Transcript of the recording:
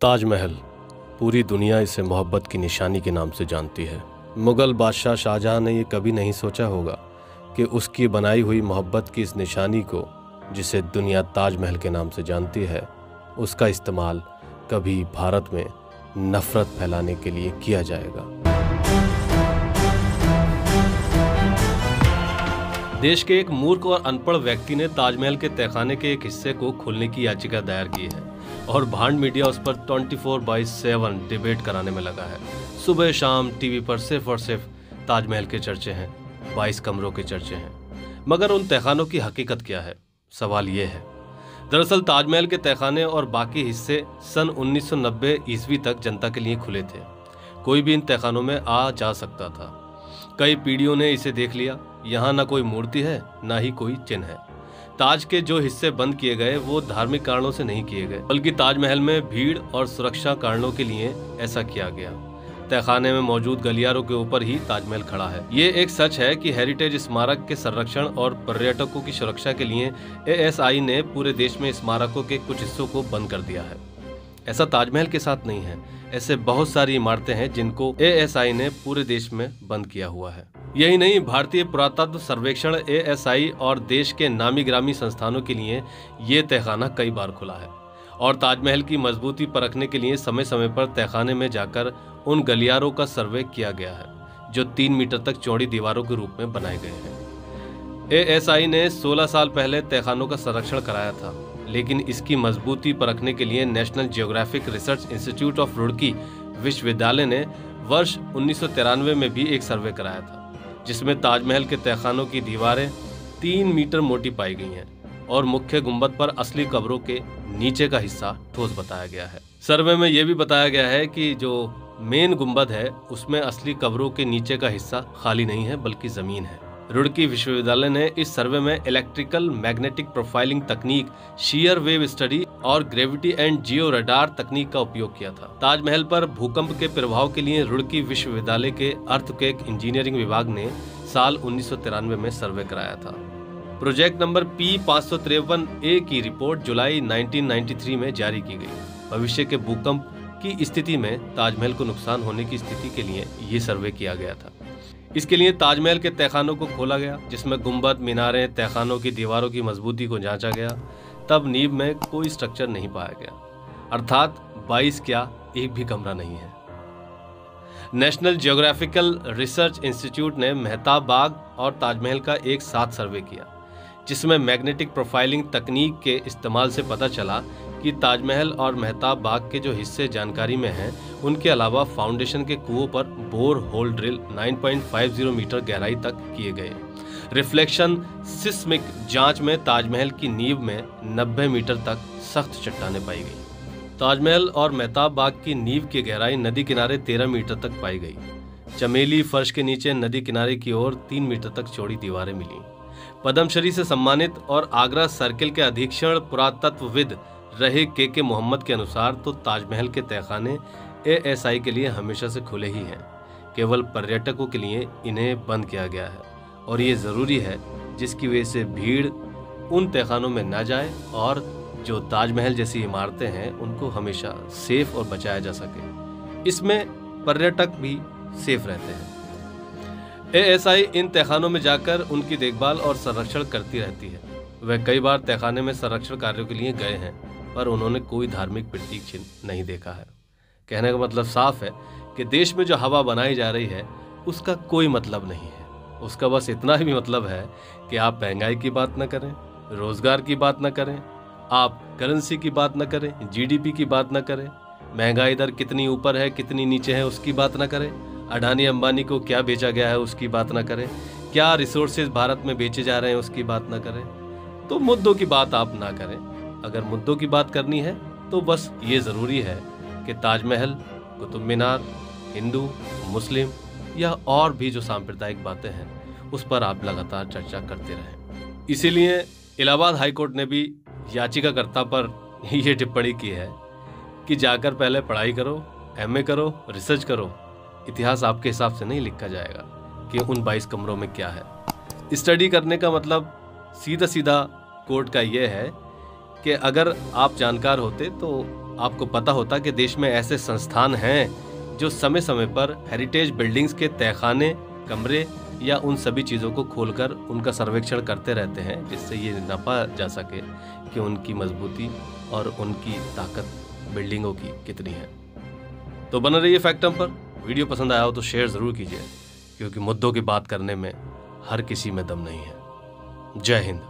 ताजमहल पूरी दुनिया इसे मोहब्बत की निशानी के नाम से जानती है। मुग़ल बादशाह शाहजहां ने ये कभी नहीं सोचा होगा कि उसकी बनाई हुई मोहब्बत की इस निशानी को, जिसे दुनिया ताजमहल के नाम से जानती है, उसका इस्तेमाल कभी भारत में नफ़रत फैलाने के लिए किया जाएगा। देश के एक मूर्ख और अनपढ़ व्यक्ति ने ताजमहल के तहखाने के एक हिस्से को खोलने की याचिका दायर की है और भांड मीडिया उस पर 24/7 डिबेट कराने में लगा है। सुबह शाम टीवी पर सिर्फ और सिर्फ ताजमहल के चर्चे हैं, 22 कमरों के चर्चे हैं, मगर उन तहखानों की हकीकत क्या है? सवाल ये है। दरअसल ताजमहल के तहखाने और बाकी हिस्से सन 1990 ईस्वी तक जनता के लिए खुले थे। कोई भी इन तहखानों में आ जा सकता था। कई पीढ़ियों ने इसे देख लिया। यहाँ न कोई मूर्ति है, न ही कोई चिन्ह है। ताज के जो हिस्से बंद किए गए वो धार्मिक कारणों से नहीं किए गए, बल्कि ताजमहल में भीड़ और सुरक्षा कारणों के लिए ऐसा किया गया। तहखाने में मौजूद गलियारों के ऊपर ही ताजमहल खड़ा है। ये एक सच है कि हेरिटेज स्मारक के संरक्षण और पर्यटकों की सुरक्षा के लिए ASI ने पूरे देश में स्मारकों के कुछ हिस्सों को बंद कर दिया है। ऐसा ताजमहल के साथ नहीं है। ऐसे बहुत सारी इमारतें हैं जिनको ASI ने पूरे देश में बंद किया हुआ है। यही नहीं, भारतीय पुरातत्व सर्वेक्षण ASI और देश के नामी ग्रामी संस्थानों के लिए ये तहखाना कई बार खुला है और ताजमहल की मजबूती परखने के लिए समय समय पर तहखाने में जाकर उन गलियारों का सर्वे किया गया है जो 3 मीटर तक चौड़ी दीवारों के रूप में बनाए गए हैं। ASI ने 16 साल पहले तहखानों का संरक्षण कराया था, लेकिन इसकी मजबूती परखने के लिए national geographic research institute of Roorkee विश्वविद्यालय ने वर्ष 1993 में भी एक सर्वे कराया था, जिसमें ताजमहल के तहखानों की दीवारें 3 मीटर मोटी पाई गई हैं और मुख्य गुंबद पर असली कब्रों के नीचे का हिस्सा ठोस बताया गया है। सर्वे में यह भी बताया गया है कि जो मेन गुंबद है उसमें असली कब्रों के नीचे का हिस्सा खाली नहीं है, बल्कि जमीन है। रुड़की विश्वविद्यालय ने इस सर्वे में इलेक्ट्रिकल मैग्नेटिक प्रोफाइलिंग तकनीक, शेयर वेव स्टडी और ग्रेविटी एंड जियो रडार तकनीक का उपयोग किया था। ताजमहल पर भूकंप के प्रभाव के लिए रुड़की विश्वविद्यालय के अर्थक्वेक इंजीनियरिंग विभाग ने साल 1993 में सर्वे कराया था। प्रोजेक्ट नंबर P553A की रिपोर्ट जुलाई 1993 में जारी की गई। भविष्य के भूकंप की स्थिति में ताजमहल को नुकसान होने की स्थिति के लिए ये सर्वे किया गया था। इसके लिए ताजमहल के तहखानों को खोला गया, जिसमें गुंबद, मीनारें, तहखानों की दीवारों की मजबूती को जांचा गया। तब नींव में कोई स्ट्रक्चर नहीं पाया गया, अर्थात 22 क्या एक भी कमरा नहीं है। नेशनल जियोग्राफिकल रिसर्च इंस्टीट्यूट ने मेहताब बाग और ताजमहल का एक साथ सर्वे किया, जिसमें मैग्नेटिक प्रोफाइलिंग तकनीक के इस्तेमाल से पता चला कि ताजमहल और मेहताब बाग के जो हिस्से जानकारी में हैं, उनके अलावा फाउंडेशन के कुओं पर बोर होल ड्रिल 9.50 मीटर गहराई तक किए गए। रिफ्लेक्शन सिस्मिक जांच में ताजमहल की नींव में 90 मीटर तक सख्त चट्टानें पाई गई। ताजमहल और मेहताब बाग की नींव की गहराई नदी किनारे 13 मीटर तक पाई गई। चमेली फर्श के नीचे नदी किनारे की ओर 3 मीटर तक चौड़ी दीवारें मिली। पद्मश्री से सम्मानित और आगरा सर्किल के अधीक्षण पुरातत्वविद रहे के मोहम्मद के अनुसार तो ताजमहल के तहखाने ASI के लिए हमेशा से खुले ही हैं। केवल पर्यटकों के लिए इन्हें बंद किया गया है और ये ज़रूरी है, जिसकी वजह से भीड़ उन तहखानों में न जाए और जो ताजमहल जैसी इमारतें हैं उनको हमेशा सेफ और बचाया जा सके। इसमें पर्यटक भी सेफ रहते हैं। ASI इन तहखानों में जाकर उनकी देखभाल और संरक्षण करती रहती है। वह कई बार तहखाने में संरक्षण कार्यों के लिए गए हैं, पर उन्होंने कोई धार्मिक प्रतीक चिन्ह नहीं देखा है। कहने का मतलब साफ है कि देश में जो हवा बनाई जा रही है उसका कोई मतलब नहीं है। उसका बस इतना ही मतलब है कि आप महंगाई की बात न करें, रोजगार की बात न करें, आप करेंसी की बात न करें, GDP की बात न करें, महंगाई दर कितनी ऊपर है कितनी नीचे है उसकी बात न करें, अडानी अंबानी को क्या बेचा गया है उसकी बात न करें, क्या रिसोर्सेज भारत में बेचे जा रहे हैं उसकी बात न करें। तो मुद्दों की बात आप ना करें। अगर मुद्दों की बात करनी है तो बस ये ज़रूरी है कि ताजमहल, कुतुब मीनार, हिंदू, मुस्लिम या और भी जो सांप्रदायिक बातें हैं उस पर आप लगातार चर्चा करते रहें। इसीलिए इलाहाबाद हाई कोर्ट ने भी याचिकाकर्ता पर यह टिप्पणी की है कि जाकर पहले पढ़ाई करो, MA करो, रिसर्च करो। इतिहास आपके हिसाब से नहीं लिखा जाएगा कि उन 22 कमरों में क्या है। स्टडी करने का मतलब सीधा सीधा कोर्ट का यह है कि अगर आप जानकार होते तो आपको पता होता कि देश में ऐसे संस्थान हैं जो समय समय पर हेरिटेज बिल्डिंग्स के तहखाने, कमरे या उन सभी चीज़ों को खोलकर उनका सर्वेक्षण करते रहते हैं, जिससे ये नापा जा सके कि उनकी मजबूती और उनकी ताकत बिल्डिंगों की कितनी है। तो बना रहिए फैक्टम पर। वीडियो पसंद आया हो तो शेयर ज़रूर कीजिए, क्योंकि मुद्दों की बात करने में हर किसी में दम नहीं है। जय हिंद।